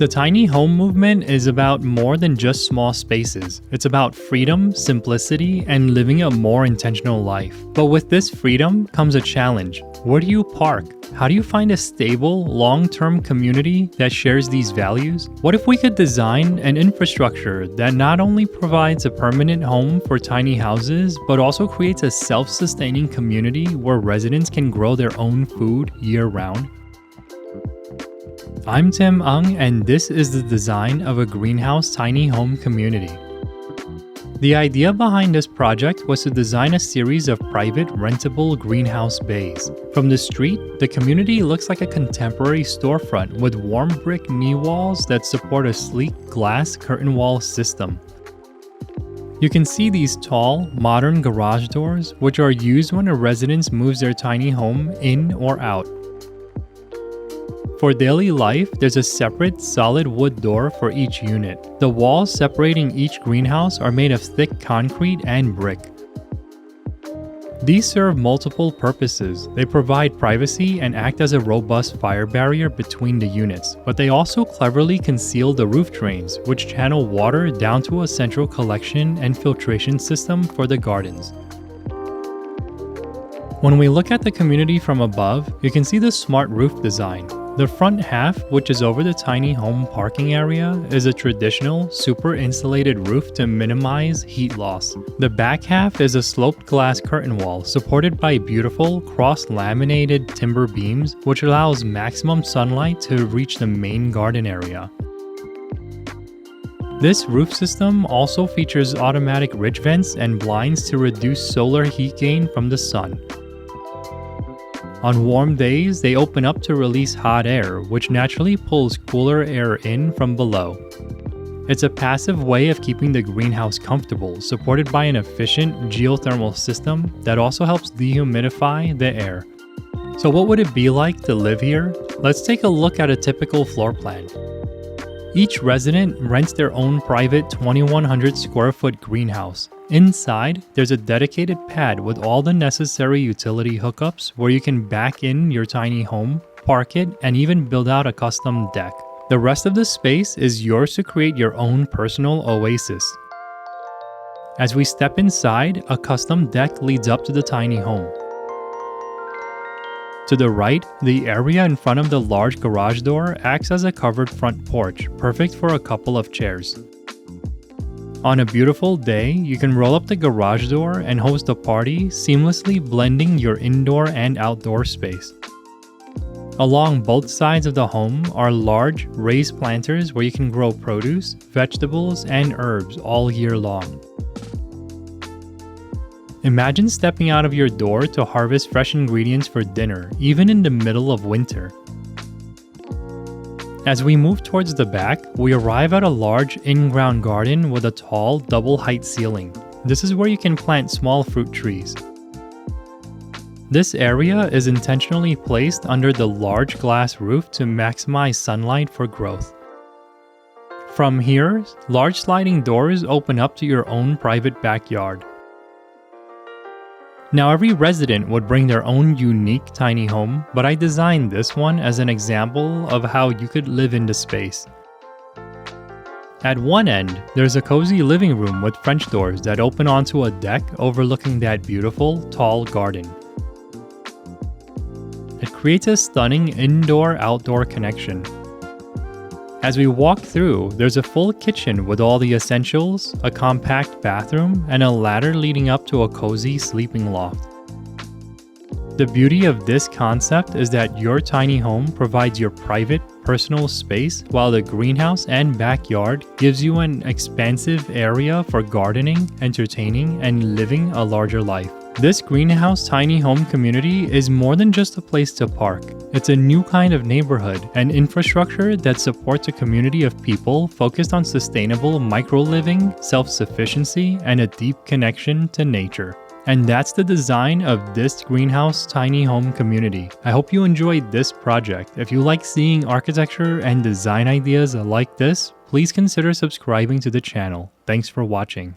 The tiny home movement is about more than just small spaces. It's about freedom, simplicity, and living a more intentional life. But with this freedom comes a challenge. Where do you park? How do you find a stable, long-term community that shares these values? What if we could design an infrastructure that not only provides a permanent home for tiny houses, but also creates a self-sustaining community where residents can grow their own food year-round? I'm Tim Ung, and this is the design of a greenhouse tiny home community. The idea behind this project was to design a series of private rentable greenhouse bays. From the street, the community looks like a contemporary storefront with warm brick knee walls that support a sleek glass curtain wall system. You can see these tall, modern garage doors, which are used when a resident moves their tiny home in or out. For daily life, there's a separate solid wood door for each unit. The walls separating each greenhouse are made of thick concrete and brick. These serve multiple purposes. They provide privacy and act as a robust fire barrier between the units, but they also cleverly conceal the roof drains, which channel water down to a central collection and filtration system for the gardens. When we look at the community from above, you can see the smart roof design. The front half, which is over the tiny home parking area, is a traditional, super insulated roof to minimize heat loss. The back half is a sloped glass curtain wall supported by beautiful, cross-laminated timber beams, which allows maximum sunlight to reach the main garden area. This roof system also features automatic ridge vents and blinds to reduce solar heat gain from the sun. On warm days, they open up to release hot air, which naturally pulls cooler air in from below. It's a passive way of keeping the greenhouse comfortable, supported by an efficient geothermal system that also helps dehumidify the air. So what would it be like to live here? Let's take a look at a typical floor plan. Each resident rents their own private 2,100 square foot greenhouse. Inside, there's a dedicated pad with all the necessary utility hookups where you can back in your tiny home, park it, and even build out a custom deck. The rest of the space is yours to create your own personal oasis. As we step inside, a custom deck leads up to the tiny home. To the right, the area in front of the large garage door acts as a covered front porch, perfect for a couple of chairs. On a beautiful day, you can roll up the garage door and host a party, seamlessly blending your indoor and outdoor space. Along both sides of the home are large, raised planters where you can grow produce, vegetables, and herbs all year long. Imagine stepping out of your door to harvest fresh ingredients for dinner, even in the middle of winter. As we move towards the back, we arrive at a large in-ground garden with a tall, double-height ceiling. This is where you can plant small fruit trees. This area is intentionally placed under the large glass roof to maximize sunlight for growth. From here, large sliding doors open up to your own private backyard. Now every resident would bring their own unique tiny home, but I designed this one as an example of how you could live in the space. At one end, there's a cozy living room with French doors that open onto a deck overlooking that beautiful, tall garden. It creates a stunning indoor-outdoor connection. As we walk through, there's a full kitchen with all the essentials, a compact bathroom, and a ladder leading up to a cozy sleeping loft. The beauty of this concept is that your tiny home provides your private, personal space, while the greenhouse and backyard gives you an expansive area for gardening, entertaining, and living a larger life. This greenhouse tiny home community is more than just a place to park. It's a new kind of neighborhood, an infrastructure that supports a community of people focused on sustainable micro-living, self-sufficiency, and a deep connection to nature. And that's the design of this greenhouse tiny home community. I hope you enjoyed this project. If you like seeing architecture and design ideas like this, please consider subscribing to the channel. Thanks for watching.